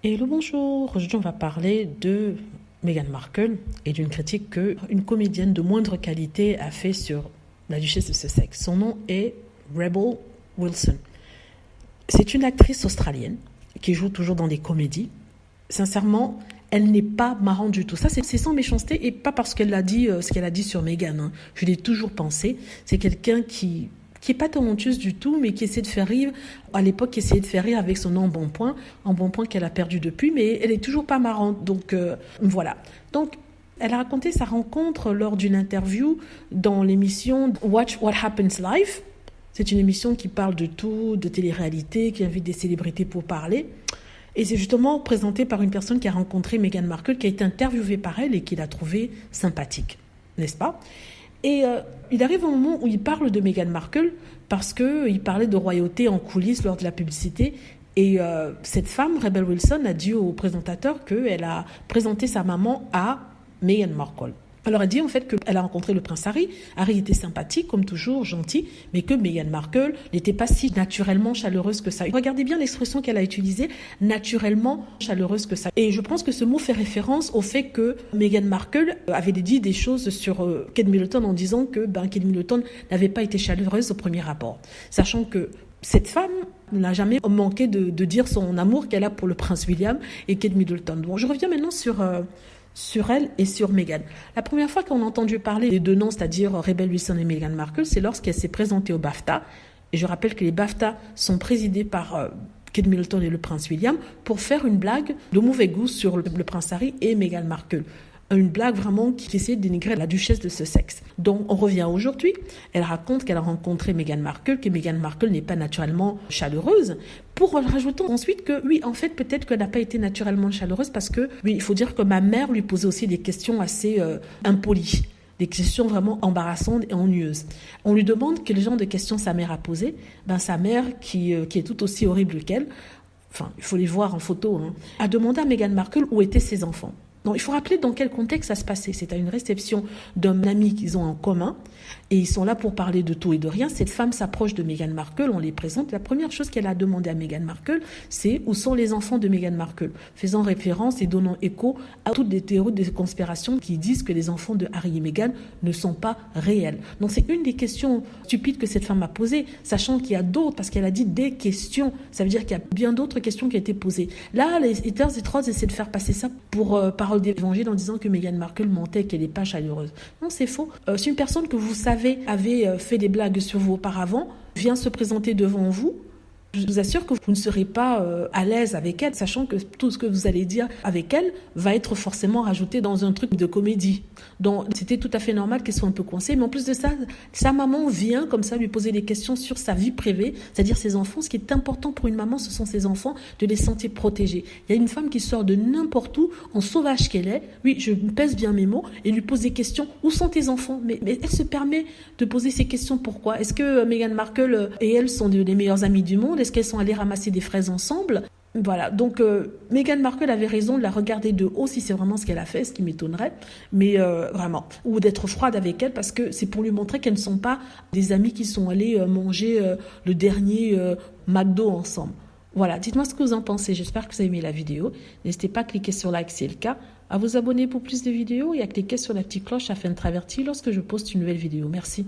Hello, bonjour. Aujourd'hui, on va parler de Meghan Markle et d'une critique qu'une comédienne de moindre qualité a fait sur la duchesse de Sussex. Son nom est Rebel Wilson. C'est une actrice australienne qui joue toujours dans des comédies. Sincèrement, elle n'est pas marrante du tout. Ça, c'est sans méchanceté et pas parce qu'elle a dit ce qu'elle a dit sur Meghan. Hein. Je l'ai toujours pensé. C'est quelqu'un qui est pas talentueuse du tout, mais qui essaie de faire rire, à l'époque, qui essayait de faire rire avec son embonpoint qu'elle a perdu depuis, mais elle est toujours pas marrante, donc voilà. Donc, elle a raconté sa rencontre lors d'une interview dans l'émission Watch What Happens Live. C'est une émission qui parle de tout, de télé-réalité, qui invite des célébrités pour parler. Et c'est justement présenté par une personne qui a rencontré Meghan Markle, qui a été interviewée par elle et qui l'a trouvée sympathique, n'est-ce pas ? Et il arrive un moment où il parle de Meghan Markle parce qu'il parlait de royauté en coulisses lors de la publicité. Et cette femme, Rebel Wilson, a dit au présentateur qu'elle a présenté sa maman à Meghan Markle. Alors elle dit en fait qu'elle a rencontré le prince Harry. Harry était sympathique, comme toujours, gentil, mais que Meghan Markle n'était pas si naturellement chaleureuse que ça. Regardez bien l'expression qu'elle a utilisée, naturellement chaleureuse que ça. Et je pense que ce mot fait référence au fait que Meghan Markle avait dit des choses sur Kate Middleton en disant que Kate Middleton n'avait pas été chaleureuse au premier rapport. Sachant que cette femme n'a jamais manqué de dire son amour qu'elle a pour le prince William et Kate Middleton. Bon, je reviens maintenant sur elle et sur Meghan. La première fois qu'on a entendu parler des deux noms, c'est-à-dire Rebel Wilson et Meghan Markle, c'est lorsqu'elle s'est présentée au BAFTA. Et je rappelle que les BAFTA sont présidés par Kate Middleton et le prince William pour faire une blague de mauvais goût sur le prince Harry et Meghan Markle. Une blague vraiment qui essayait de dénigrer la duchesse de Sussex. Donc, on revient aujourd'hui. Elle raconte qu'elle a rencontré Meghan Markle, que Meghan Markle n'est pas naturellement chaleureuse, pour rajouter ensuite que, oui, en fait, peut-être qu'elle n'a pas été naturellement chaleureuse parce que, oui, il faut dire que ma mère lui posait aussi des questions assez impolies. Des questions vraiment embarrassantes et ennuyeuses. On lui demande quel genre de questions sa mère a posées. Sa mère, qui est tout aussi horrible qu'elle, enfin, il faut les voir en photo, a demandé à Meghan Markle où étaient ses enfants. Donc, il faut rappeler dans quel contexte ça se passait. C'est à une réception d'un ami qu'ils ont en commun et ils sont là pour parler de tout et de rien. Cette femme s'approche de Meghan Markle, on les présente. La première chose qu'elle a demandé à Meghan Markle, c'est où sont les enfants de Meghan Markle, faisant référence et donnant écho à toutes les théories de conspiration qui disent que les enfants de Harry et Meghan ne sont pas réels. Donc, c'est une des questions stupides que cette femme a posées, sachant qu'il y a d'autres, parce qu'elle a dit des questions. Ça veut dire qu'il y a bien d'autres questions qui ont été posées. Là, les haters et trolls essaient de faire passer ça pour parole d'évangile en disant que Meghan Markle mentait, qu'elle n'est pas chaleureuse. Non, c'est faux. Si une personne que vous savez avait fait des blagues sur vous auparavant vient se présenter devant vous, je vous assure que vous ne serez pas à l'aise avec elle, sachant que tout ce que vous allez dire avec elle va être forcément rajouté dans un truc de comédie. Donc, c'était tout à fait normal qu'elle soit un peu coincée. Mais en plus de ça, sa maman vient comme ça lui poser des questions sur sa vie privée, c'est-à-dire ses enfants. Ce qui est important pour une maman, ce sont ses enfants, de les sentir protégés. Il y a une femme qui sort de n'importe où, en sauvage qu'elle est, oui, je pèse bien mes mots, et lui pose des questions. Où sont tes enfants ? Mais elle se permet de poser ces questions. Pourquoi ? Est-ce que Meghan Markle et elle sont les meilleures amies du monde ? Est-ce qu'elles sont allées ramasser des fraises ensemble ? Voilà, donc Meghan Markle avait raison de la regarder de haut si c'est vraiment ce qu'elle a fait, ce qui m'étonnerait, mais vraiment, ou d'être froide avec elle parce que c'est pour lui montrer qu'elles ne sont pas des amies qui sont allées manger le dernier McDo ensemble. Voilà, dites-moi ce que vous en pensez, j'espère que vous avez aimé la vidéo. N'hésitez pas à cliquer sur like si c'est le cas, à vous abonner pour plus de vidéos et à cliquer sur la petite cloche afin d'être averti lorsque je poste une nouvelle vidéo. Merci.